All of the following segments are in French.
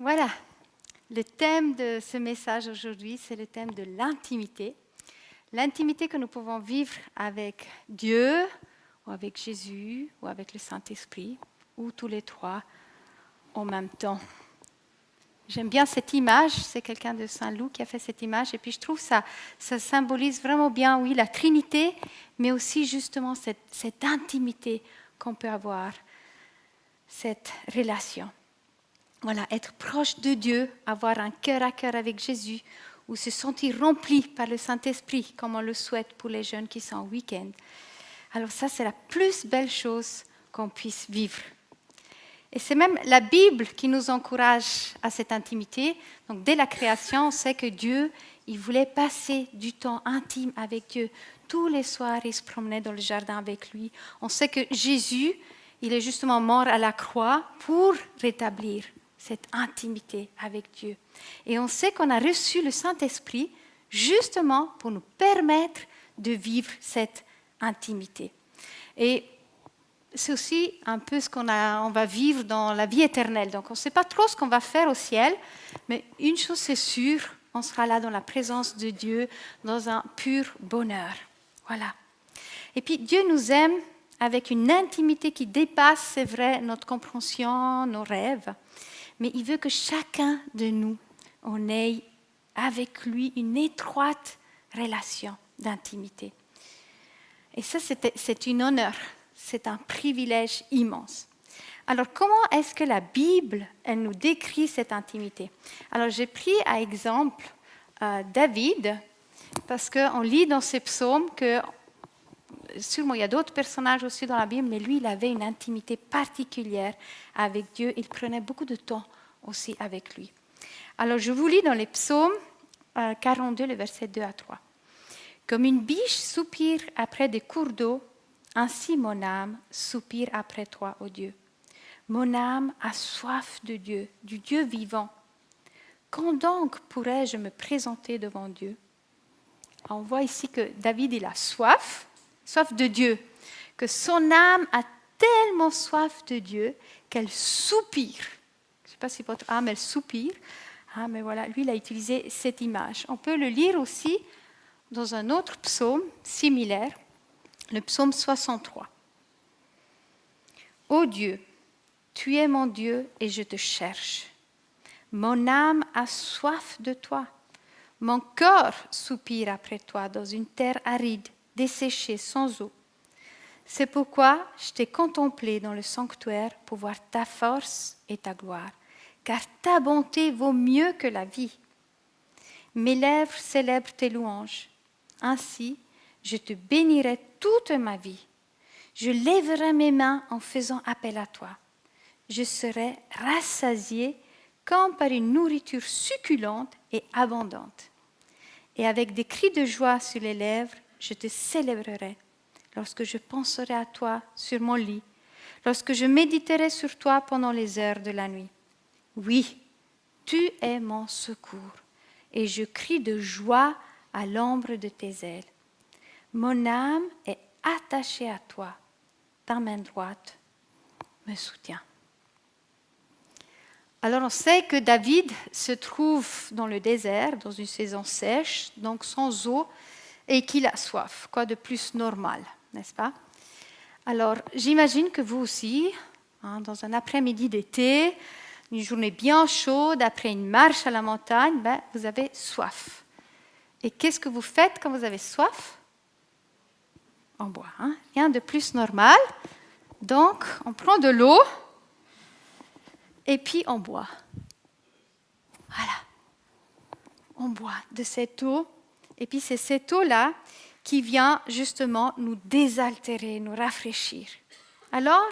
Voilà, le thème de ce message aujourd'hui, c'est le thème de l'intimité. L'intimité que nous pouvons vivre avec Dieu, ou avec Jésus, ou avec le Saint-Esprit, ou tous les trois en même temps. J'aime bien cette image, c'est quelqu'un de Saint-Loup qui a fait cette image, et puis je trouve que ça symbolise vraiment bien, oui, la Trinité, mais aussi justement cette intimité qu'on peut avoir, cette relation. Voilà, être proche de Dieu, avoir un cœur à cœur avec Jésus, ou se sentir rempli par le Saint-Esprit, comme on le souhaite pour les jeunes qui sont en week-end. Alors ça, c'est la plus belle chose qu'on puisse vivre. Et c'est même la Bible qui nous encourage à cette intimité. Donc dès la création, on sait que Dieu, il voulait passer du temps intime avec Dieu. Tous les soirs, il se promenait dans le jardin avec lui. On sait que Jésus, il est justement mort à la croix pour rétablir cette intimité avec Dieu. Et on sait qu'on a reçu le Saint-Esprit justement pour nous permettre de vivre cette intimité. Et c'est aussi un peu ce qu'on va vivre dans la vie éternelle. Donc on ne sait pas trop ce qu'on va faire au ciel, mais une chose c'est sûre, on sera là dans la présence de Dieu, dans un pur bonheur. Voilà. Et puis Dieu nous aime avec une intimité qui dépasse, c'est vrai, notre compréhension, nos rêves, mais il veut que chacun de nous, on ait avec lui une étroite relation d'intimité. Et ça, c'est un honneur. C'est un privilège immense. Alors, comment est-ce que la Bible, elle nous décrit cette intimité? Alors, j'ai pris à exemple David, parce qu'on lit dans ses psaumes que, sûrement il y a d'autres personnages aussi dans la Bible, mais lui, il avait une intimité particulière avec Dieu. Il prenait beaucoup de temps aussi avec lui. Alors, je vous lis dans les psaumes 42, les versets 2 à 3. « Comme une biche soupire après des cours d'eau, ainsi mon âme soupire après toi, ô Dieu. Mon âme a soif de Dieu, du Dieu vivant. Quand donc pourrais-je me présenter devant Dieu ?» On voit ici que David, il a soif de Dieu, que son âme a tellement soif de Dieu qu'elle soupire. Je ne sais pas si votre âme, elle soupire. Ah, mais voilà, lui, il a utilisé cette image. On peut le lire aussi dans un autre psaume similaire, le psaume 63. « Ô Dieu, tu es mon Dieu et je te cherche. Mon âme a soif de toi. Mon corps soupire après toi dans une terre aride, desséchée, sans eau. C'est pourquoi je t'ai contemplé dans le sanctuaire pour voir ta force et ta gloire, car ta bonté vaut mieux que la vie. Mes lèvres célèbrent tes louanges. Ainsi, je te bénirai toute ma vie. Je lèverai mes mains en faisant appel à toi. Je serai rassasié comme par une nourriture succulente et abondante. Et avec des cris de joie sur les lèvres, je te célébrerai lorsque je penserai à toi sur mon lit, lorsque je méditerai sur toi pendant les heures de la nuit. Oui, tu es mon secours, et je crie de joie à l'ombre de tes ailes. Mon âme est attachée à toi, ta main droite me soutient. » Alors on sait que David se trouve dans le désert, dans une saison sèche, donc sans eau, et qu'il a soif. Quoi de plus normal, n'est-ce pas? Alors j'imagine que vous aussi, dans un après-midi d'été, une journée bien chaude, après une marche à la montagne, vous avez soif. Et qu'est-ce que vous faites quand vous avez soif? On boit, rien de plus normal. Donc, on prend de l'eau et puis on boit. Voilà. On boit de cette eau. Et puis c'est cette eau-là qui vient justement nous désaltérer, nous rafraîchir. Alors,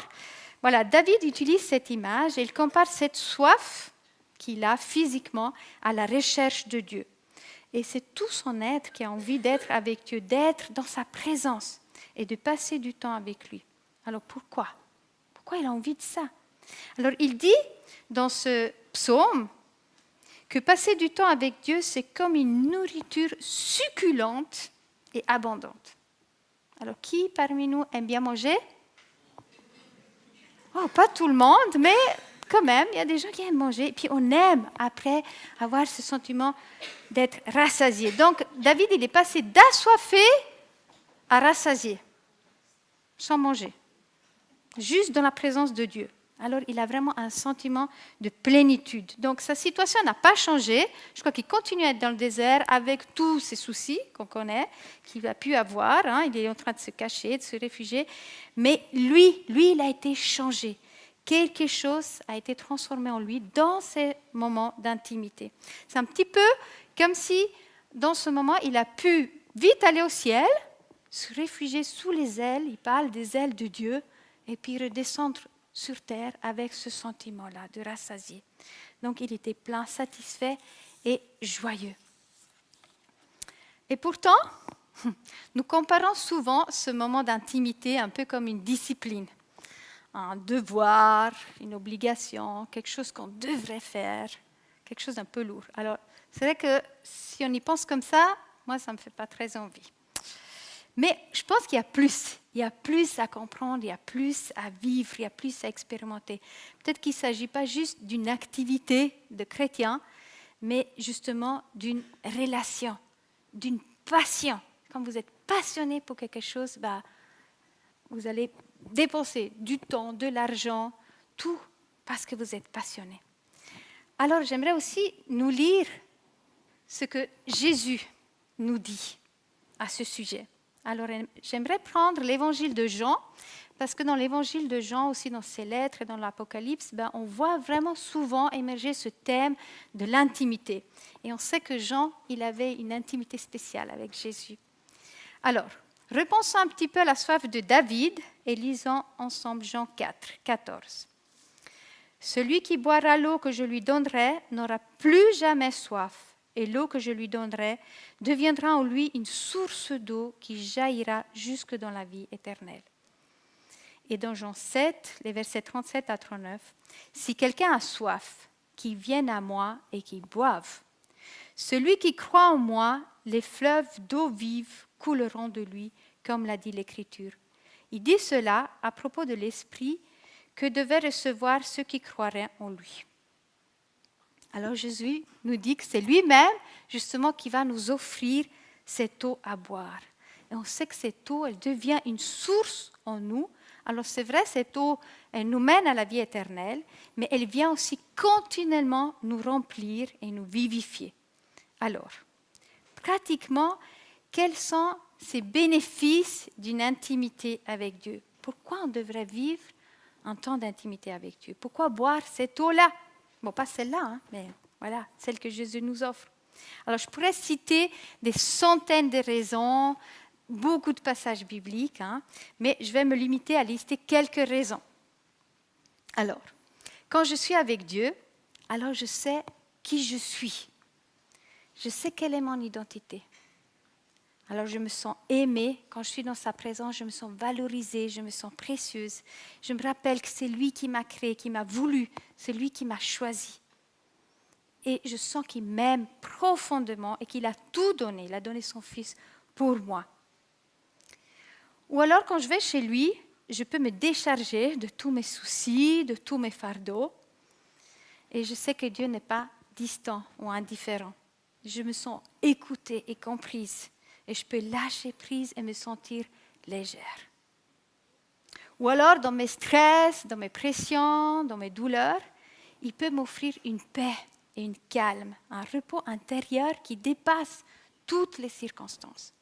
voilà, David utilise cette image et il compare cette soif qu'il a physiquement à la recherche de Dieu. Et c'est tout son être qui a envie d'être avec Dieu, d'être dans sa présence et de passer du temps avec lui. Alors pourquoi? Pourquoi il a envie de ça? Alors il dit dans ce psaume que passer du temps avec Dieu, c'est comme une nourriture succulente et abondante. Alors qui parmi nous aime bien manger? Oh, pas tout le monde, mais quand même, il y a des gens qui aiment manger, et puis on aime après avoir ce sentiment d'être rassasié. Donc David, il est passé d'assoiffé à rassasié, sans manger, juste dans la présence de Dieu. Alors il a vraiment un sentiment de plénitude. Donc sa situation n'a pas changé. Je crois qu'il continue à être dans le désert avec tous ses soucis qu'on connaît, qu'il a pu avoir. Il est en train de se cacher, de se réfugier. Mais lui, il a été changé. Quelque chose a été transformé en lui dans ces moments d'intimité. C'est un petit peu comme si, dans ce moment, il a pu vite aller au ciel, se réfugier sous les ailes, il parle des ailes de Dieu, et puis redescendre sur terre avec ce sentiment-là de rassasié. Donc il était plein, satisfait et joyeux. Et pourtant, nous comparons souvent ce moment d'intimité un peu comme une discipline, un devoir, une obligation, quelque chose qu'on devrait faire, quelque chose d'un peu lourd. Alors, c'est vrai que si on y pense comme ça, moi, ça ne me fait pas très envie. Mais je pense qu'il y a plus. Il y a plus à comprendre, il y a plus à vivre, il y a plus à expérimenter. Peut-être qu'il ne s'agit pas juste d'une activité de chrétien, mais justement d'une relation, d'une passion. Quand vous êtes passionné pour quelque chose, vous allez dépenser du temps, de l'argent, tout parce que vous êtes passionné. Alors j'aimerais aussi nous lire ce que Jésus nous dit à ce sujet. Alors j'aimerais prendre l'évangile de Jean, parce que dans l'évangile de Jean, aussi dans ses lettres et dans l'Apocalypse, on voit vraiment souvent émerger ce thème de l'intimité. Et on sait que Jean, il avait une intimité spéciale avec Jésus. Alors, repensons un petit peu à la soif de David et lisons ensemble Jean 4, 14. « Celui qui boira l'eau que je lui donnerai n'aura plus jamais soif. Et l'eau que je lui donnerai deviendra en lui une source d'eau qui jaillira jusque dans la vie éternelle. » Et dans Jean 7, les versets 37 à 39, « Si quelqu'un a soif, qu'il vienne à moi et qu'il boive. Celui qui croit en moi, les fleuves d'eau vive couleront de lui, comme l'a dit l'Écriture. » Il dit cela à propos de l'Esprit que devaient recevoir ceux qui croiraient en lui. Alors Jésus nous dit que c'est lui-même justement qui va nous offrir cette eau à boire. Et on sait que cette eau, elle devient une source en nous. Alors c'est vrai, cette eau, elle nous mène à la vie éternelle, mais elle vient aussi continuellement nous remplir et nous vivifier. Alors, pratiquement, quels sont ces bénéfices d'une intimité avec Dieu? Pourquoi on devrait vivre un temps d'intimité avec Dieu? Pourquoi boire cette eau-là? Bon, pas celle-là, mais voilà, celle que Jésus nous offre. Alors, je pourrais citer des centaines de raisons, beaucoup de passages bibliques, mais je vais me limiter à lister quelques raisons. Alors, quand je suis avec Dieu, alors je sais qui je suis. Je sais quelle est mon identité. Alors je me sens aimée, quand je suis dans sa présence, je me sens valorisée, je me sens précieuse. Je me rappelle que c'est lui qui m'a créée, qui m'a voulu, c'est lui qui m'a choisie. Et je sens qu'il m'aime profondément et qu'il a tout donné, il a donné son fils pour moi. Ou alors quand je vais chez lui, je peux me décharger de tous mes soucis, de tous mes fardeaux. Et je sais que Dieu n'est pas distant ou indifférent. Je me sens écoutée et comprise. Et je peux lâcher prise et me sentir légère. Ou alors, dans mes stress, dans mes pressions, dans mes douleurs, il peut m'offrir une paix et une calme, un repos intérieur qui dépasse toutes les circonstances.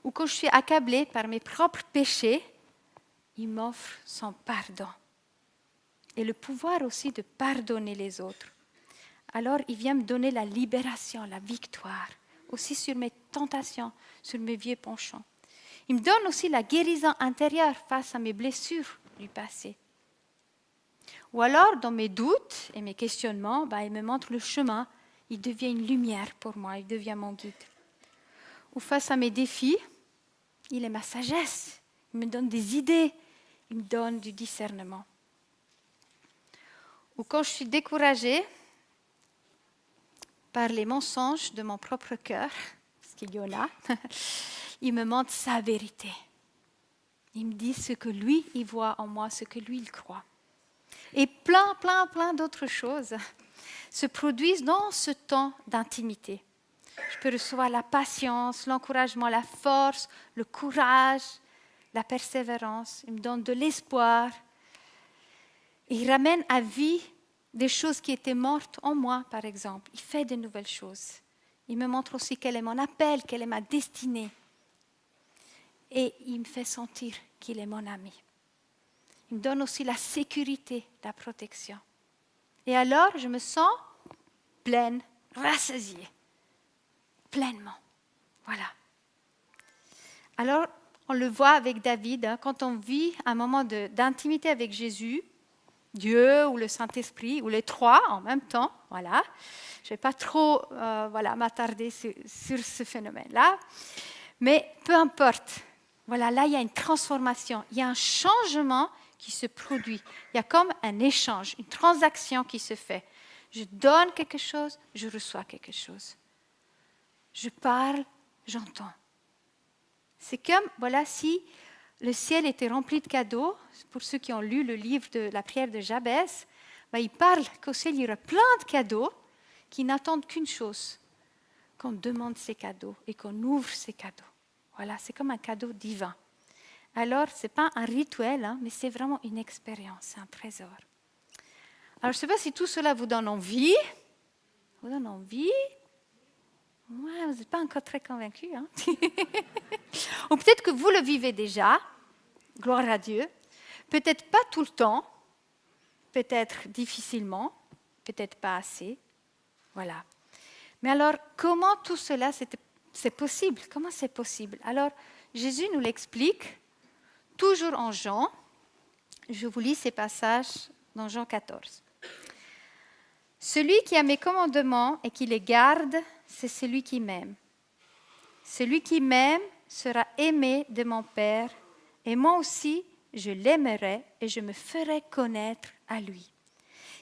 Ou quand je suis accablée par mes propres péchés, il m'offre son pardon. Et le pouvoir aussi de pardonner les autres. Alors, il vient me donner la libération, la victoire. Aussi sur mes tentations, sur mes vieux penchants. Il me donne aussi la guérison intérieure face à mes blessures du passé. Ou alors, dans mes doutes et mes questionnements, il me montre le chemin, il devient une lumière pour moi, il devient mon guide. Ou face à mes défis, il est ma sagesse, il me donne des idées, il me donne du discernement. Ou quand je suis découragée, par les mensonges de mon propre cœur, parce qu'il y en a, il me montre sa vérité. Il me dit ce que lui, il voit en moi, ce que lui, il croit. Et plein d'autres choses se produisent dans ce temps d'intimité. Je peux recevoir la patience, l'encouragement, la force, le courage, la persévérance. Il me donne de l'espoir. Il ramène à vie des choses qui étaient mortes en moi, par exemple. Il fait de nouvelles choses. Il me montre aussi quel est mon appel, quelle est ma destinée. Et il me fait sentir qu'il est mon ami. Il me donne aussi la sécurité, la protection. Et alors, je me sens pleine, rassasiée, pleinement. Voilà. Alors, on le voit avec David, hein, quand on vit un moment d'intimité avec Jésus, Dieu ou le Saint-Esprit, ou les trois en même temps, voilà. Je ne vais pas trop m'attarder sur ce phénomène-là, mais peu importe. Voilà, là, il y a une transformation, il y a un changement qui se produit. Il y a comme un échange, une transaction qui se fait. Je donne quelque chose, je reçois quelque chose. Je parle, j'entends. C'est comme, voilà, si le ciel était rempli de cadeaux, pour ceux qui ont lu le livre de la prière de Jabès, il parle qu'au ciel, il y aura plein de cadeaux qui n'attendent qu'une chose, qu'on demande ces cadeaux et qu'on ouvre ces cadeaux. Voilà, c'est comme un cadeau divin. Alors, ce n'est pas un rituel, hein, mais c'est vraiment une expérience, c'est un trésor. Alors, je ne sais pas si tout cela vous donne envie. Vous donne envie? Ouais, vous n'êtes pas encore très convaincus. Hein? Ou peut-être que vous le vivez déjà. Gloire à Dieu. Peut-être pas tout le temps. Peut-être difficilement. Peut-être pas assez. Voilà. Mais alors, comment tout cela, c'est possible? Comment c'est possible? Alors, Jésus nous l'explique, toujours en Jean. Je vous lis ces passages dans Jean 14. Celui qui a mes commandements et qui les garde, c'est celui qui m'aime. Celui qui m'aime sera aimé de mon Père, et moi aussi, je l'aimerai et je me ferai connaître à lui.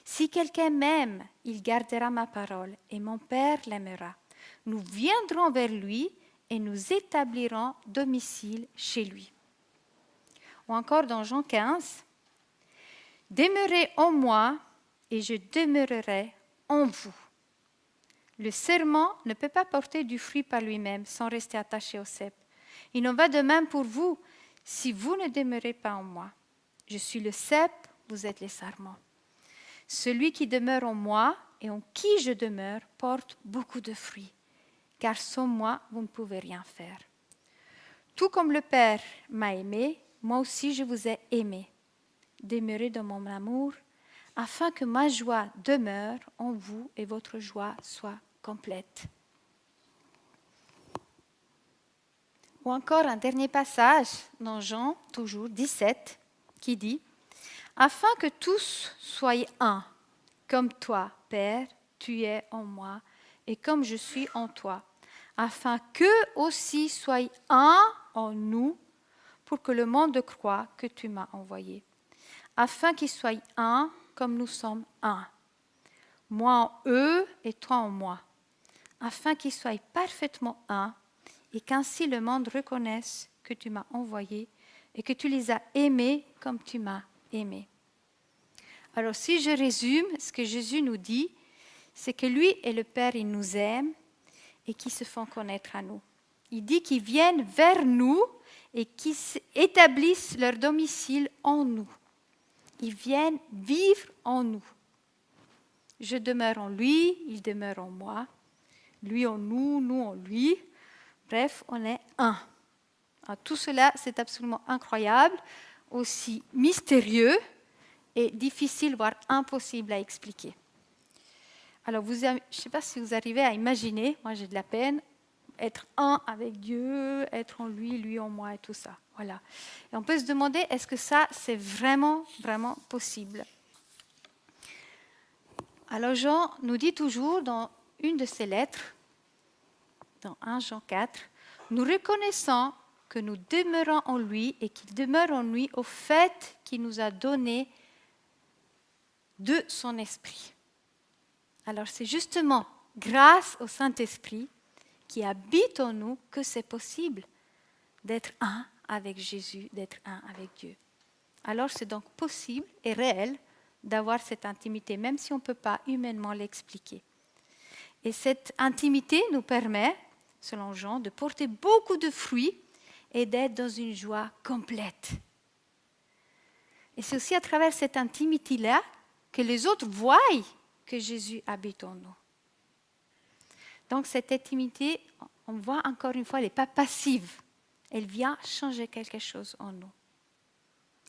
Si quelqu'un m'aime, il gardera ma parole, et mon Père l'aimera. Nous viendrons vers lui et nous établirons domicile chez lui. Ou encore dans Jean 15, « Demeurez en moi, et je demeurerai en vous. Le serment ne peut pas porter du fruit par lui-même sans rester attaché au cep. Il en va de même pour vous, si vous ne demeurez pas en moi. Je suis le cep, vous êtes les sarments. Celui qui demeure en moi et en qui je demeure porte beaucoup de fruits, car sans moi, vous ne pouvez rien faire. Tout comme le Père m'a aimé, moi aussi je vous ai aimé. Demeurez dans mon amour, afin que ma joie demeure en vous et votre joie soit complète. » Ou encore un dernier passage dans Jean, toujours 17, qui dit « Afin que tous soient un, comme toi, Père, tu es en moi, et comme je suis en toi, afin qu'eux aussi soient un en nous, pour que le monde croie que tu m'as envoyé. Afin qu'ils soient un, comme nous sommes un. Moi en eux et toi en moi, afin qu'ils soient parfaitement un, et qu'ainsi le monde reconnaisse que tu m'as envoyé et que tu les as aimés comme tu m'as aimé. » Alors si je résume, ce que Jésus nous dit, c'est que lui et le Père, ils nous aiment et qu'ils se font connaître à nous. Il dit qu'ils viennent vers nous et qu'ils établissent leur domicile en nous. Ils viennent vivre en nous. Je demeure en lui, il demeure en moi. Lui en nous, nous en lui. Bref, on est un. Alors, tout cela, c'est absolument incroyable, aussi mystérieux et difficile, voire impossible à expliquer. Alors, je ne sais pas si vous arrivez à imaginer, moi j'ai de la peine, être un avec Dieu, être en lui, lui en moi et tout ça. Voilà. Et on peut se demander, est-ce que ça, c'est vraiment, vraiment possible? Alors Jean nous dit toujours dans une de ses lettres, dans 1 Jean 4, nous reconnaissons que nous demeurons en lui et qu'il demeure en lui au fait qu'il nous a donné de son esprit. Alors c'est justement grâce au Saint-Esprit qui habite en nous que c'est possible d'être un avec Jésus, d'être un avec Dieu. Alors c'est donc possible et réel d'avoir cette intimité, même si on ne peut pas humainement l'expliquer. Et cette intimité nous permet, selon Jean, de porter beaucoup de fruits et d'être dans une joie complète. Et c'est aussi à travers cette intimité-là que les autres voient que Jésus habite en nous. Donc cette intimité, on voit encore une fois, elle n'est pas passive. Elle vient changer quelque chose en nous.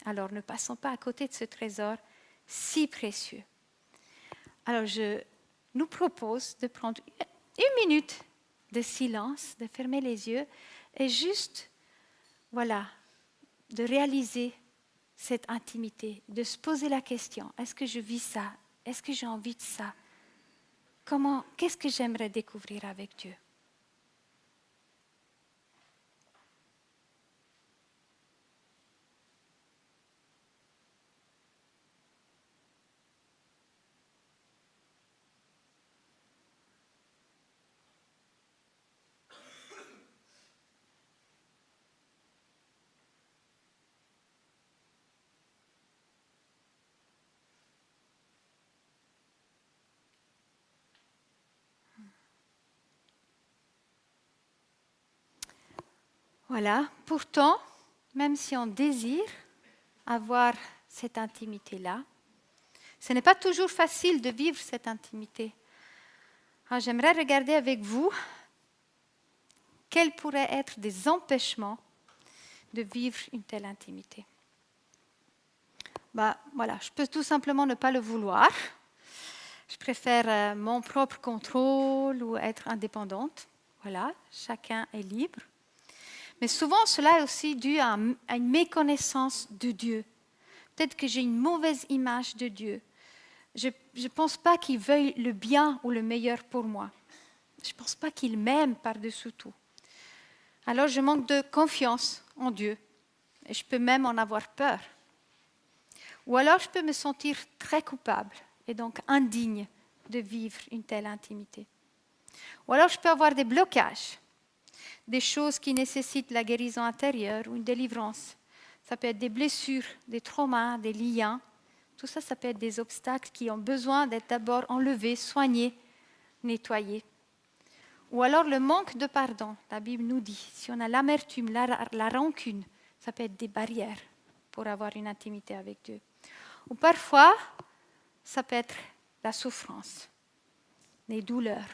Alors ne passons pas à côté de ce trésor si précieux. Alors je nous propose de prendre une minute de silence, de fermer les yeux et juste, voilà, de réaliser cette intimité, de se poser la question, est-ce que je vis ça? Est-ce que j'ai envie de ça? Qu'est-ce que j'aimerais découvrir avec Dieu? Voilà, pourtant, même si on désire avoir cette intimité-là, ce n'est pas toujours facile de vivre cette intimité. Alors, j'aimerais regarder avec vous quels pourraient être des empêchements de vivre une telle intimité. Voilà, je peux tout simplement ne pas le vouloir. Je préfère mon propre contrôle ou être indépendante. Voilà, chacun est libre. Mais souvent, cela est aussi dû à une méconnaissance de Dieu. Peut-être que j'ai une mauvaise image de Dieu. Je ne pense pas qu'il veuille le bien ou le meilleur pour moi. Je ne pense pas qu'il m'aime par-dessus tout. Alors, je manque de confiance en Dieu. Et je peux même en avoir peur. Ou alors, je peux me sentir très coupable et donc indigne de vivre une telle intimité. Ou alors, je peux avoir des blocages. Des choses qui nécessitent la guérison intérieure ou une délivrance. Ça peut être des blessures, des traumas, des liens. Tout ça, ça peut être des obstacles qui ont besoin d'être d'abord enlevés, soignés, nettoyés. Ou alors le manque de pardon. La Bible nous dit, si on a l'amertume, la rancune, ça peut être des barrières pour avoir une intimité avec Dieu. Ou parfois, ça peut être la souffrance, les douleurs,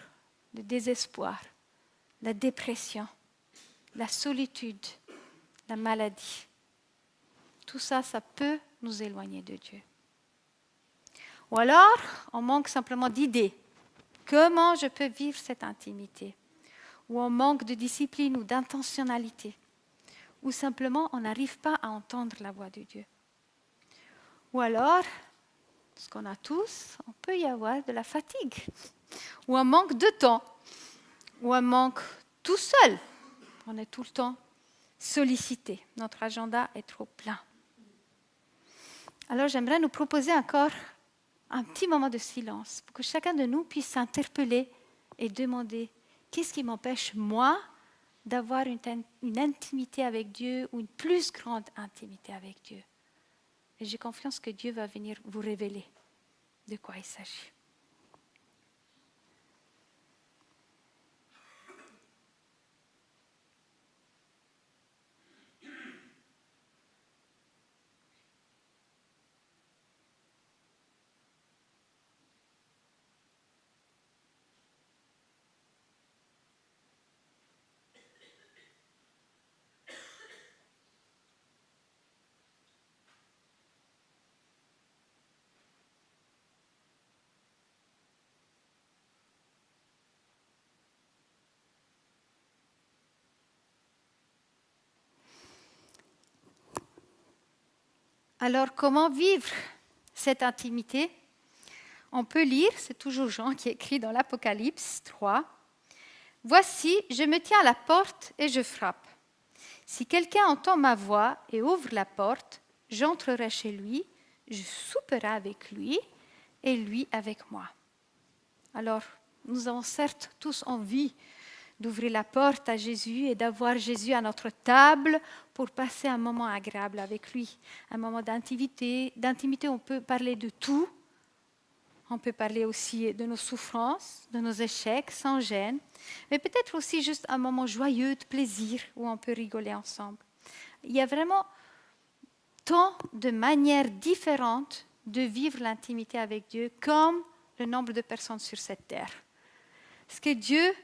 le désespoir, la dépression, la solitude, la maladie. Tout ça, ça peut nous éloigner de Dieu. Ou alors, on manque simplement d'idées. Comment je peux vivre cette intimité? Ou on manque de discipline ou d'intentionnalité. Ou simplement, on n'arrive pas à entendre la voix de Dieu. Ou alors, ce qu'on a tous, on peut y avoir de la fatigue. Ou un manque de temps. Ou un manque tout seul. On est tout le temps sollicité. Notre agenda est trop plein. Alors j'aimerais nous proposer encore un petit moment de silence pour que chacun de nous puisse s'interpeller et demander qu'est-ce qui m'empêche, moi, d'avoir une intimité avec Dieu ou une plus grande intimité avec Dieu. Et j'ai confiance que Dieu va venir vous révéler de quoi il s'agit. Alors, comment vivre cette intimité? On peut lire, c'est toujours Jean qui écrit dans l'Apocalypse 3. « Voici, je me tiens à la porte et je frappe. Si quelqu'un entend ma voix et ouvre la porte, j'entrerai chez lui, je souperai avec lui et lui avec moi. » Alors, nous avons certes tous envie d'ouvrir la porte à Jésus et d'avoir Jésus à notre table pour passer un moment agréable avec lui. Un moment d'intimité. D'intimité, on peut parler de tout, On peut parler aussi de nos souffrances, de nos échecs, sans gêne. Mais peut-être aussi juste un moment joyeux, de plaisir, où on peut rigoler ensemble. Il y a vraiment tant de manières différentes de vivre l'intimité avec Dieu, comme le nombre de personnes sur cette terre. Parce que Dieu,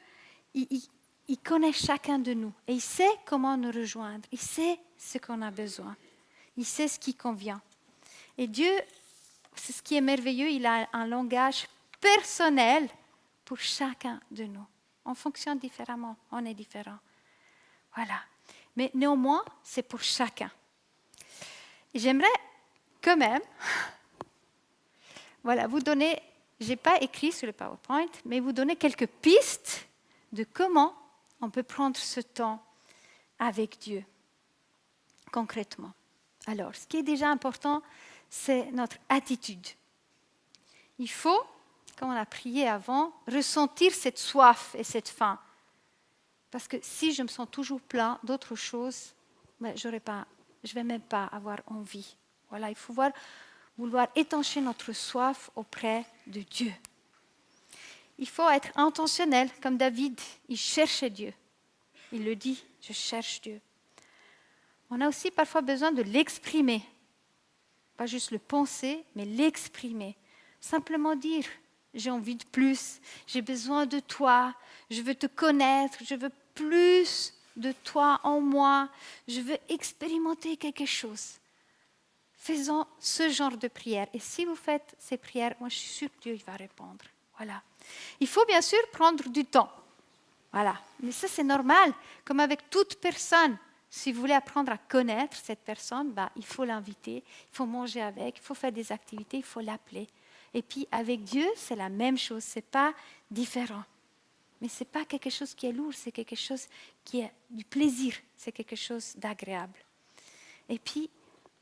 il connaît chacun de nous et il sait comment nous rejoindre. Il sait ce qu'on a besoin. Il sait ce qui convient. Et Dieu, c'est ce qui est merveilleux, il a un langage personnel pour chacun de nous. On fonctionne différemment, on est différents. Voilà. Mais néanmoins, c'est pour chacun. Et j'aimerais quand même, voilà, vous donner, je n'ai pas écrit sur le PowerPoint, mais vous donner quelques pistes de comment on peut prendre ce temps avec Dieu, concrètement. Alors, ce qui est déjà important, c'est notre attitude. Il faut, comme on a prié avant, ressentir cette soif et cette faim. Parce que si je me sens toujours plein d'autres choses, ben, je ne vais même pas avoir envie. Voilà, il faut vouloir étancher notre soif auprès de Dieu. Il faut être intentionnel, comme David, il cherchait Dieu. Il le dit, je cherche Dieu. On a aussi parfois besoin de l'exprimer. Pas juste le penser, mais l'exprimer. Simplement dire, j'ai envie de plus, j'ai besoin de toi, je veux te connaître, je veux plus de toi en moi, je veux expérimenter quelque chose. Faisons ce genre de prière. Et si vous faites ces prières, moi je suis sûre que Dieu va répondre. Voilà. Il faut bien sûr prendre du temps. Voilà. Mais ça c'est normal, comme avec toute personne. Si vous voulez apprendre à connaître cette personne, bah, il faut l'inviter, il faut manger avec, il faut faire des activités, il faut l'appeler. Et puis avec Dieu, c'est la même chose, ce n'est pas différent. Mais ce n'est pas quelque chose qui est lourd, c'est quelque chose qui est du plaisir, c'est quelque chose d'agréable. Et puis,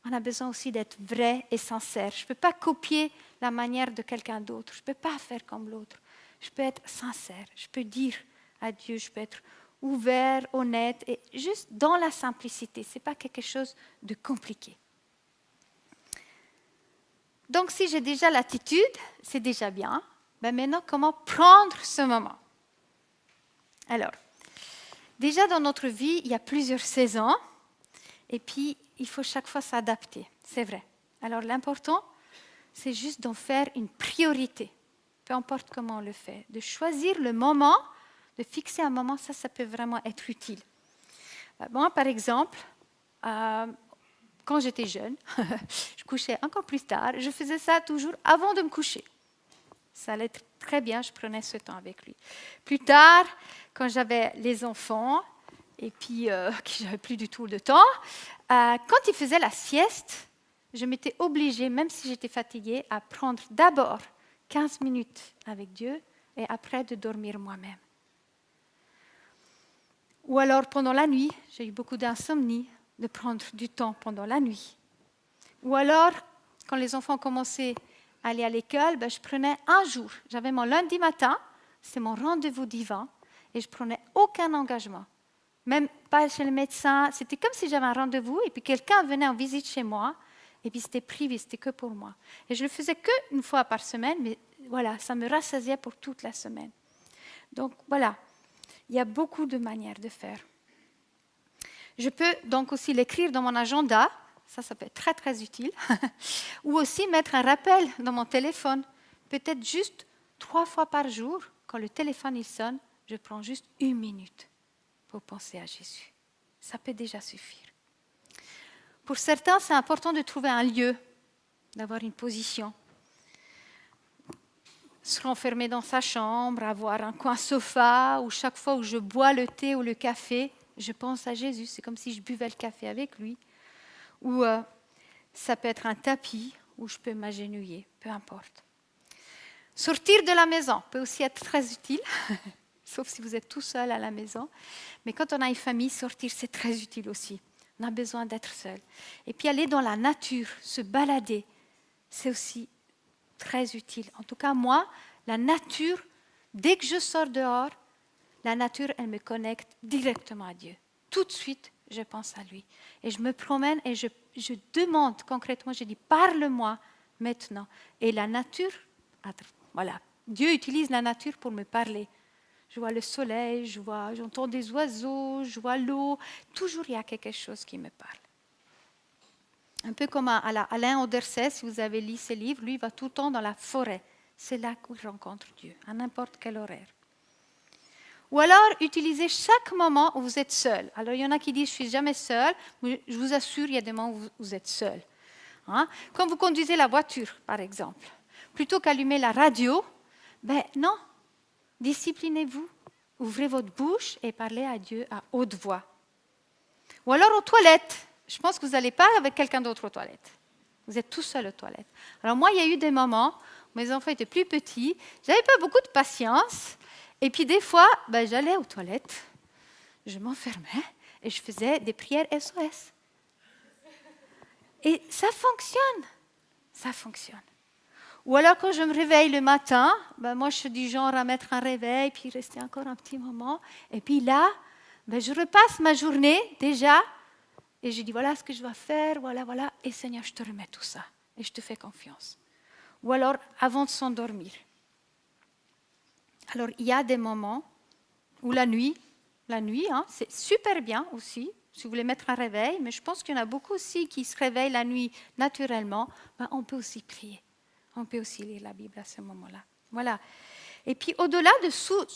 on a besoin aussi d'être vrai et sincère. Je ne peux pas copier la manière de quelqu'un d'autre, je ne peux pas faire comme l'autre. Je peux être sincère, je peux dire à Dieu, je peux être ouvert, honnête, et juste dans la simplicité. Ce n'est pas quelque chose de compliqué. Donc, si j'ai déjà l'attitude, c'est déjà bien. Mais maintenant, comment prendre ce moment? Alors, déjà dans notre vie, il y a plusieurs saisons, et puis il faut chaque fois s'adapter, c'est vrai. Alors, l'important, c'est juste d'en faire une priorité, peu importe comment on le fait, de choisir le moment, de fixer un moment, ça peut vraiment être utile. Moi, par exemple, quand j'étais jeune, je couchais encore plus tard, je faisais ça toujours avant de me coucher. Ça allait très bien, je prenais ce temps avec lui. Plus tard, quand j'avais les enfants, et puis que je n'avais plus du tout de temps, quand ils faisaient la sieste, je m'étais obligée, même si j'étais fatiguée, à prendre d'abord 15 minutes avec Dieu et après de dormir moi-même. Ou alors pendant la nuit, j'ai eu beaucoup d'insomnie, de prendre du temps pendant la nuit. Ou alors, quand les enfants commençaient à aller à l'école, je prenais un jour. J'avais mon lundi matin, c'est mon rendez-vous divin, et je ne prenais aucun engagement. Même pas chez le médecin, c'était comme si j'avais un rendez-vous, et puis quelqu'un venait en visite chez moi, et puis c'était privé, c'était que pour moi. Et je le faisais qu'une fois par semaine, mais voilà, ça me rassasiait pour toute la semaine. Donc voilà. Il y a beaucoup de manières de faire. Je peux donc aussi l'écrire dans mon agenda, ça peut être très très utile, ou aussi mettre un rappel dans mon téléphone, peut-être juste 3 fois par jour, quand le téléphone il sonne, je prends juste 1 minute pour penser à Jésus. Ça peut déjà suffire. Pour certains, c'est important de trouver un lieu, d'avoir une position. Se renfermer dans sa chambre, avoir un coin sofa, où chaque fois où je bois le thé ou le café, je pense à Jésus. C'est comme si je buvais le café avec lui. Ou ça peut être un tapis où je peux m'agenouiller, peu importe. Sortir de la maison peut aussi être très utile, sauf si vous êtes tout seul à la maison. Mais quand on a une famille, sortir, c'est très utile aussi. On a besoin d'être seul. Et puis aller dans la nature, se balader, c'est aussi très utile. En tout cas, moi, la nature, dès que je sors dehors, la nature, elle me connecte directement à Dieu. Tout de suite, je pense à lui. Et je me promène et je demande concrètement, je dis, parle-moi maintenant. Et la nature Voilà. Dieu utilise la nature pour me parler. Je vois le soleil, j'entends des oiseaux, je vois l'eau. Toujours, il y a quelque chose qui me parle. Un peu comme Alain Auderset, si vous avez lu ses livres, lui, il va tout le temps dans la forêt. C'est là qu'il rencontre Dieu, à n'importe quel horaire. Ou alors, utilisez chaque moment où vous êtes seul. Alors, il y en a qui disent, je ne suis jamais seul, mais je vous assure, il y a des moments où vous êtes seul. Hein? Quand vous conduisez la voiture, par exemple, plutôt qu'allumer la radio, ben non, disciplinez-vous, ouvrez votre bouche et parlez à Dieu à haute voix. Ou alors aux toilettes. Je pense que vous n'allez pas avec quelqu'un d'autre aux toilettes. Vous êtes tout seul aux toilettes. Alors moi, il y a eu des moments où mes enfants étaient plus petits, je n'avais pas beaucoup de patience, et puis des fois, ben, j'allais aux toilettes, je m'enfermais et je faisais des prières SOS. Et ça fonctionne. Ça fonctionne. Ou alors quand je me réveille le matin, ben moi je suis du genre à mettre un réveil, puis rester encore un petit moment. Et puis là, ben je repasse ma journée déjà, et je dis voilà ce que je dois faire, voilà. Et Seigneur, je te remets tout ça, et je te fais confiance. Ou alors avant de s'endormir. Alors il y a des moments où la nuit, hein, c'est super bien aussi, si vous voulez mettre un réveil, mais je pense qu'il y en a beaucoup aussi qui se réveillent la nuit naturellement, ben on peut aussi prier. On peut aussi lire la Bible à ce moment-là. Voilà. Et puis, au-delà de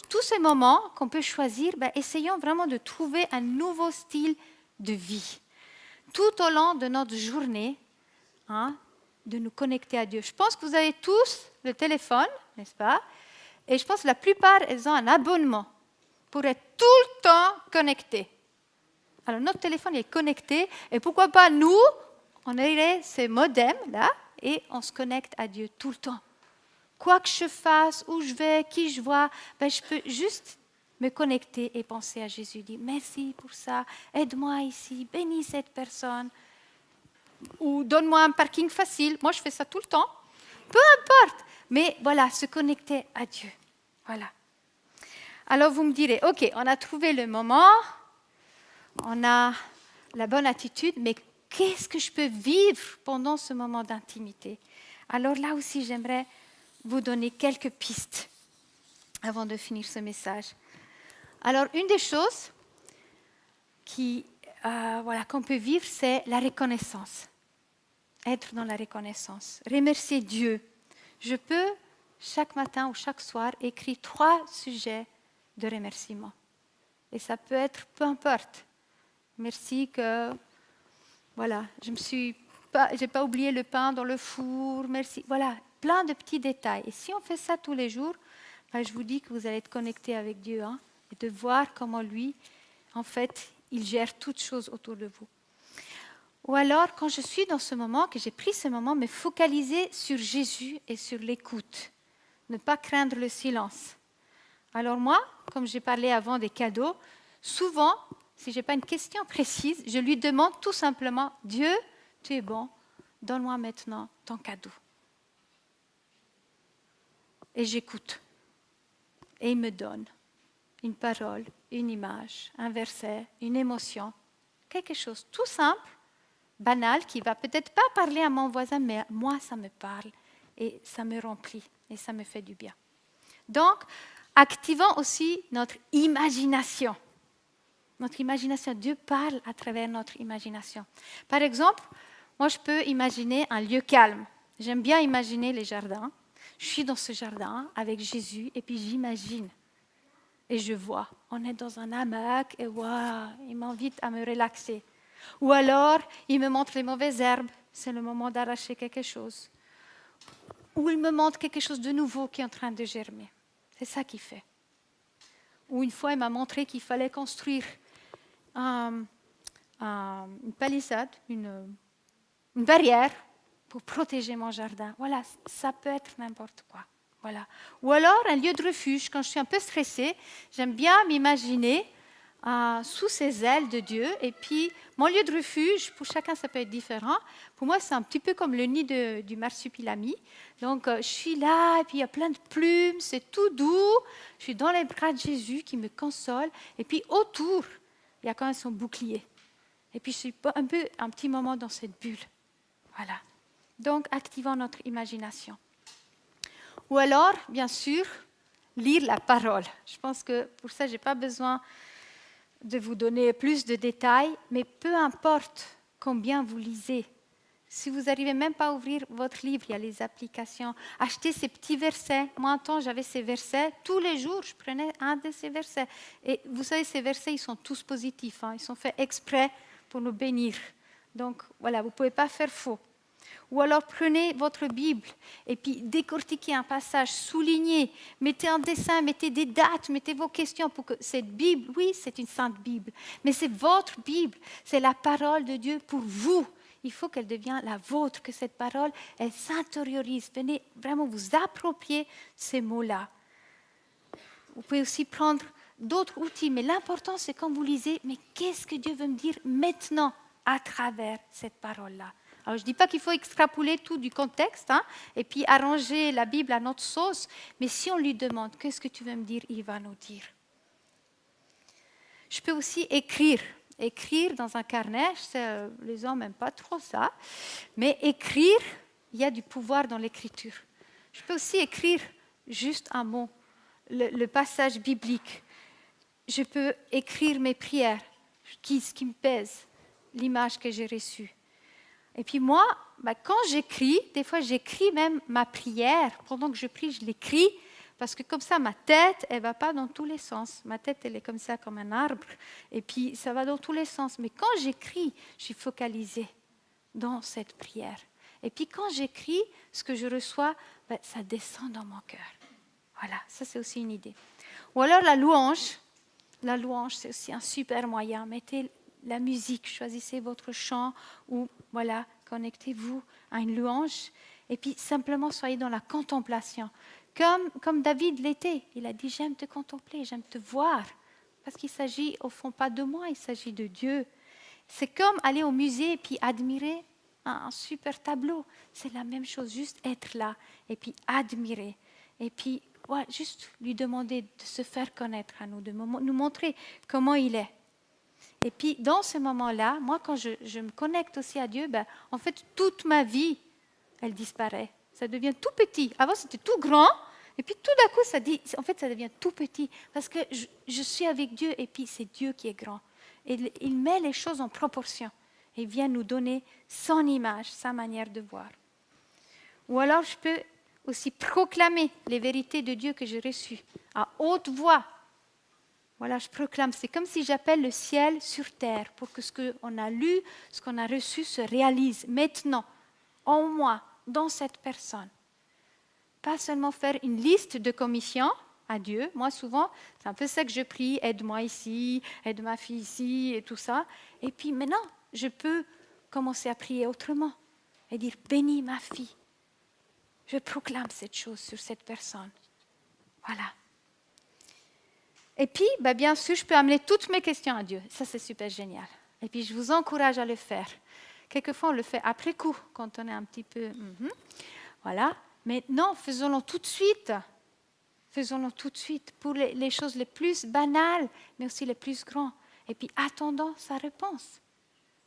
tous ces moments qu'on peut choisir, ben, essayons vraiment de trouver un nouveau style de vie. Tout au long de notre journée, hein, de nous connecter à Dieu. Je pense que vous avez tous le téléphone, n'est-ce pas? Et je pense que la plupart, elles ont un abonnement pour être tout le temps connectés. Alors, notre téléphone est connecté, et pourquoi pas nous, on aurait ces modems-là, et on se connecte à Dieu tout le temps. Quoi que je fasse, où je vais, qui je vois, ben je peux juste me connecter et penser à Jésus. Dire merci pour ça, aide-moi ici, bénis cette personne. Ou donne-moi un parking facile. Moi, je fais ça tout le temps. Peu importe. Mais voilà, se connecter à Dieu. Voilà. Alors vous me direz, ok, on a trouvé le moment, on a la bonne attitude, mais qu'est-ce que je peux vivre pendant ce moment d'intimité? Alors là aussi, j'aimerais vous donner quelques pistes avant de finir ce message. Alors, une des choses qu'on peut vivre, c'est la reconnaissance. Être dans la reconnaissance. Remercier Dieu. Je peux, chaque matin ou chaque soir, écrire 3 sujets de remerciement. Et ça peut être, peu importe. Merci que, voilà, je n'ai pas oublié le pain dans le four. Merci. Voilà, plein de petits détails. Et si on fait ça tous les jours, ben, je vous dis que vous allez être connecté avec Dieu, hein, et de voir comment lui, en fait, il gère toutes choses autour de vous. Ou alors, quand je suis dans ce moment, que j'ai pris ce moment, me focaliser sur Jésus et sur l'écoute. Ne pas craindre le silence. Alors moi, comme j'ai parlé avant des cadeaux, souvent, si je n'ai pas une question précise, je lui demande tout simplement, Dieu, tu es bon, donne-moi maintenant ton cadeau. Et j'écoute. Et il me donne une parole, une image, un verset, une émotion, quelque chose tout simple, banal, qui ne va peut-être pas parler à mon voisin, mais moi, ça me parle et ça me remplit et ça me fait du bien. Donc, activons aussi notre imagination. Notre imagination, Dieu parle à travers notre imagination. Par exemple, moi, je peux imaginer un lieu calme. J'aime bien imaginer les jardins. Je suis dans ce jardin avec Jésus et puis j'imagine. Et je vois, on est dans un hamac et waouh, il m'invite à me relaxer. Ou alors, il me montre les mauvaises herbes, c'est le moment d'arracher quelque chose. Ou il me montre quelque chose de nouveau qui est en train de germer. C'est ça qu'il fait. Ou une fois, il m'a montré qu'il fallait construire une palissade, une barrière pour protéger mon jardin. Voilà, ça peut être n'importe quoi. Voilà. Ou alors un lieu de refuge. Quand je suis un peu stressée, j'aime bien m'imaginer sous ces ailes de Dieu. Et puis, mon lieu de refuge, pour chacun, ça peut être différent. Pour moi, c'est un petit peu comme le nid du marsupilami. Donc, je suis là, et puis il y a plein de plumes, c'est tout doux. Je suis dans les bras de Jésus qui me console. Et puis, autour, il y a quand même son bouclier. Et puis, je suis un petit moment dans cette bulle. Voilà. Donc, activons notre imagination. Ou alors, bien sûr, lire la parole. Je pense que pour ça, je n'ai pas besoin de vous donner plus de détails, mais peu importe combien vous lisez. Si vous n'arrivez même pas à ouvrir votre livre, il y a les applications. Achetez ces petits versets. Moi, un temps, j'avais ces versets. Tous les jours, je prenais un de ces versets. Et vous savez, ces versets, ils sont tous positifs. Ils sont faits exprès pour nous bénir. Donc, voilà, vous ne pouvez pas faire faux. Ou alors prenez votre Bible et puis décortiquez un passage, soulignez, mettez un dessin, mettez des dates, mettez vos questions pour que cette Bible, oui, c'est une sainte Bible, mais c'est votre Bible, c'est la parole de Dieu pour vous. Il faut qu'elle devienne la vôtre, que cette parole, elle s'intériorise. Venez vraiment vous approprier ces mots-là. Vous pouvez aussi prendre d'autres outils, mais l'important, c'est quand vous lisez, mais qu'est-ce que Dieu veut me dire maintenant à travers cette parole-là? Alors, je ne dis pas qu'il faut extrapoler tout du contexte et puis arranger la Bible à notre sauce, mais si on lui demande « Qu'est-ce que tu veux me dire ?», il va nous dire. Je peux aussi écrire dans un carnet. Les hommes n'aiment pas trop ça, mais écrire, il y a du pouvoir dans l'écriture. Je peux aussi écrire juste un mot, le passage biblique. Je peux écrire mes prières, ce qui me pèse, l'image que j'ai reçue. Et puis moi, quand j'écris, des fois j'écris même ma prière. Pendant que je prie, je l'écris, parce que comme ça, ma tête, elle ne va pas dans tous les sens. Ma tête, elle est comme ça, comme un arbre, et puis ça va dans tous les sens. Mais quand j'écris, je suis focalisée dans cette prière. Et puis quand j'écris, ce que je reçois, ça descend dans mon cœur. Voilà, ça c'est aussi une idée. Ou alors la louange. La louange, c'est aussi un super moyen. Mettez la musique, choisissez votre chant ou voilà, connectez-vous à une louange et puis simplement soyez dans la contemplation. Comme David l'était, il a dit j'aime te contempler, j'aime te voir parce qu'il s'agit au fond pas de moi, il s'agit de Dieu. C'est comme aller au musée et puis admirer un super tableau. C'est la même chose, juste être là et puis admirer et puis juste lui demander de se faire connaître à nous, de nous montrer comment il est. Et puis, dans ce moment-là, moi, quand je me connecte aussi à Dieu, en fait, toute ma vie, elle disparaît. Ça devient tout petit. Avant, c'était tout grand. Et puis, tout d'un coup, ça devient tout petit. Parce que je suis avec Dieu et puis c'est Dieu qui est grand. Et il met les choses en proportion. Et il vient nous donner son image, sa manière de voir. Ou alors, je peux aussi proclamer les vérités de Dieu que j'ai reçues à haute voix. Voilà, je proclame. C'est comme si j'appelle le ciel sur terre pour que ce qu'on a lu, ce qu'on a reçu se réalise maintenant, en moi, dans cette personne. Pas seulement faire une liste de commissions à Dieu. Moi, souvent, c'est un peu ça que je prie. Aide-moi ici, aide ma fille ici et tout ça. Et puis maintenant, je peux commencer à prier autrement et dire bénis ma fille. Je proclame cette chose sur cette personne. Voilà. Et puis, bien sûr, je peux amener toutes mes questions à Dieu. Ça, c'est super génial. Et puis, je vous encourage à le faire. Quelquefois, on le fait après coup, quand on est un petit peu... Voilà. Mais non, faisons-le tout de suite. Faisons-le tout de suite pour les choses les plus banales, mais aussi les plus grandes. Et puis, attendons sa réponse.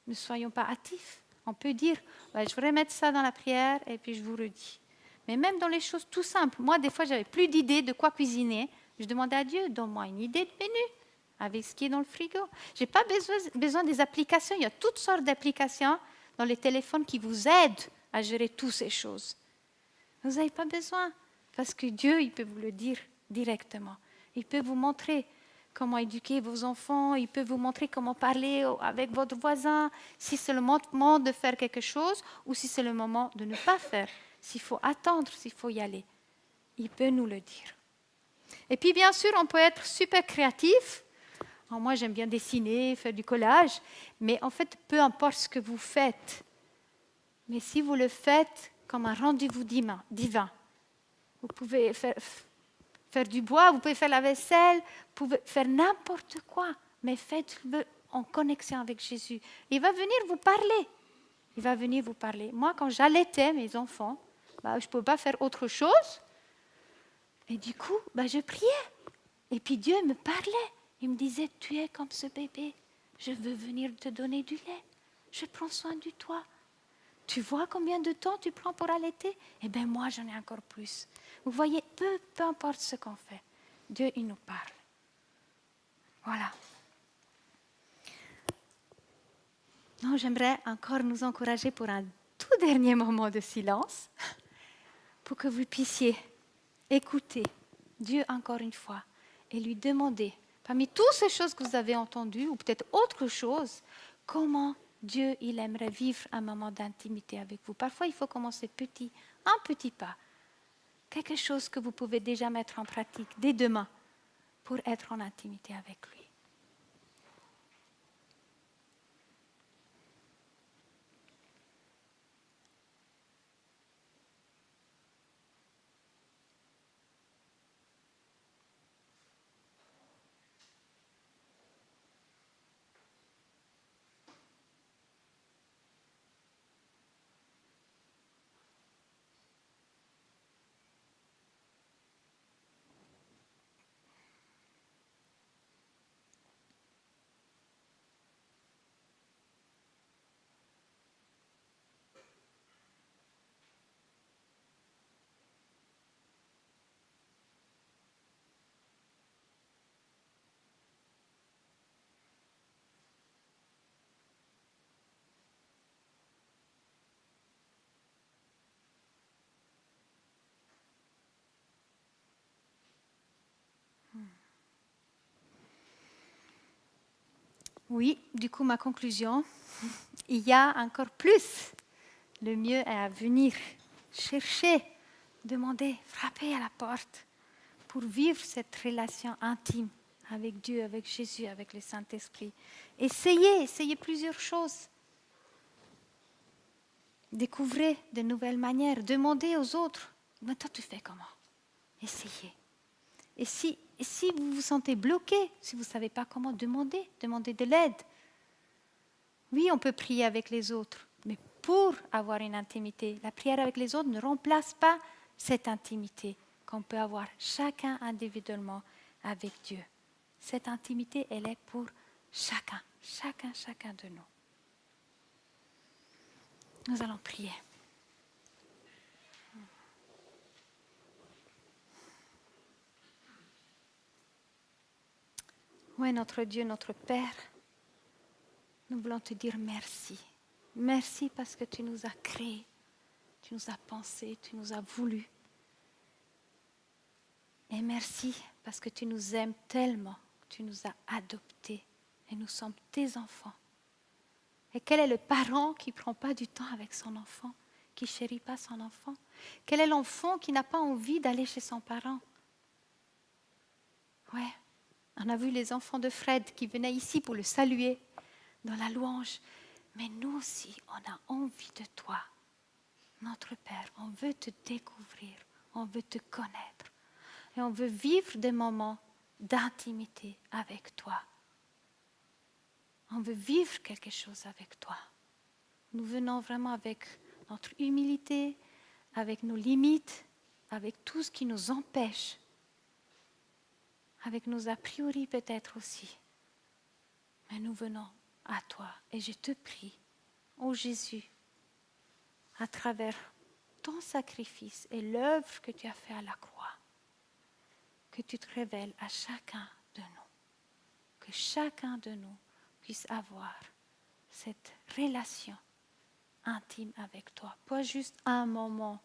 Ne soyons pas hâtifs. On peut dire, je voudrais mettre ça dans la prière, et puis je vous redis. Mais même dans les choses tout simples. Moi, des fois, j'avais plus d'idées de quoi cuisiner. Je demandais à Dieu, donne-moi une idée de menu avec ce qui est dans le frigo. Je n'ai pas besoin des applications. Il y a toutes sortes d'applications dans les téléphones qui vous aident à gérer toutes ces choses. Vous n'avez pas besoin, parce que Dieu, il peut vous le dire directement. Il peut vous montrer comment éduquer vos enfants, il peut vous montrer comment parler avec votre voisin, si c'est le moment de faire quelque chose ou si c'est le moment de ne pas faire, s'il faut attendre, s'il faut y aller. Il peut nous le dire. Et puis, bien sûr, on peut être super créatif. Alors, moi, j'aime bien dessiner, faire du collage. Mais en fait, peu importe ce que vous faites. Mais si vous le faites comme un rendez-vous divin, vous pouvez faire du bois, vous pouvez faire la vaisselle, vous pouvez faire n'importe quoi. Mais faites-le en connexion avec Jésus. Il va venir vous parler. Il va venir vous parler. Moi, quand j'allaitais mes enfants, je ne pouvais pas faire autre chose. Et du coup, je priais. Et puis Dieu me parlait. Il me disait, tu es comme ce bébé. Je veux venir te donner du lait. Je prends soin de toi. Tu vois combien de temps tu prends pour allaiter? Eh bien, moi, j'en ai encore plus. Vous voyez, peu importe ce qu'on fait, Dieu, il nous parle. Voilà. Non, j'aimerais encore nous encourager pour un tout dernier moment de silence, pour que vous puissiez écouter Dieu encore une fois et lui demander, parmi toutes ces choses que vous avez entendues, ou peut-être autre chose, comment Dieu, il aimerait vivre un moment d'intimité avec vous. Parfois, il faut commencer petit, un petit pas, quelque chose que vous pouvez déjà mettre en pratique dès demain pour être en intimité avec lui. Oui, du coup, ma conclusion, il y a encore plus. Le mieux est à venir, chercher, demander, frapper à la porte pour vivre cette relation intime avec Dieu, avec Jésus, avec le Saint-Esprit. Essayez plusieurs choses. Découvrez de nouvelles manières. Demandez aux autres. Mais toi, tu fais comment? Essayez. Et si vous vous sentez bloqué, si vous ne savez pas comment, demandez de l'aide. Oui, on peut prier avec les autres, mais pour avoir une intimité, la prière avec les autres ne remplace pas cette intimité qu'on peut avoir chacun individuellement avec Dieu. Cette intimité, elle est pour chacun de nous. Nous allons prier. Oui, notre Dieu, notre Père, nous voulons te dire merci. Merci parce que tu nous as créés, tu nous as pensés, tu nous as voulu. Et merci parce que tu nous aimes tellement, tu nous as adoptés et nous sommes tes enfants. Et quel est le parent qui ne prend pas du temps avec son enfant, qui ne chérit pas son enfant? Quel est l'enfant qui n'a pas envie d'aller chez son parent? Ouais, on a vu les enfants de Fred qui venaient ici pour le saluer dans la louange. Mais nous aussi, on a envie de toi, notre Père. On veut te découvrir, on veut te connaître. Et on veut vivre des moments d'intimité avec toi. On veut vivre quelque chose avec toi. Nous venons vraiment avec notre humilité, avec nos limites, avec tout ce qui nous empêche, avec nos a priori peut-être aussi. Mais nous venons à toi et je te prie, ô Jésus, à travers ton sacrifice et l'œuvre que tu as fait à la croix, que tu te révèles à chacun de nous, que chacun de nous puisse avoir cette relation intime avec toi, pas juste un moment,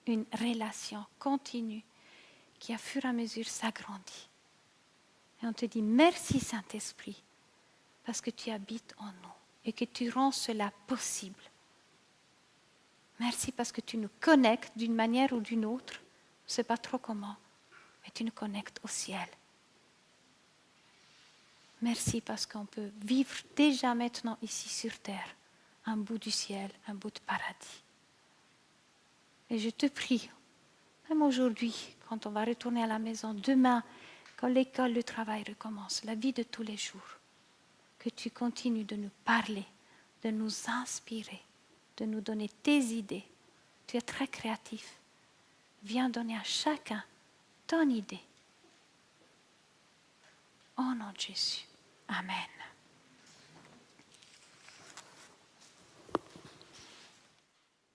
une relation continue qui à fur et à mesure s'agrandit. Et on te dit merci Saint-Esprit parce que tu habites en nous et que tu rends cela possible. Merci parce que tu nous connectes d'une manière ou d'une autre, je ne sais pas trop comment, mais tu nous connectes au ciel. Merci parce qu'on peut vivre déjà maintenant ici sur terre, un bout du ciel, un bout de paradis. Et je te prie, même aujourd'hui, quand on va retourner à la maison, demain, quand l'école, le travail recommence, la vie de tous les jours, que tu continues de nous parler, de nous inspirer, de nous donner tes idées. Tu es très créatif. Viens donner à chacun ton idée. Au nom de Jésus. Amen.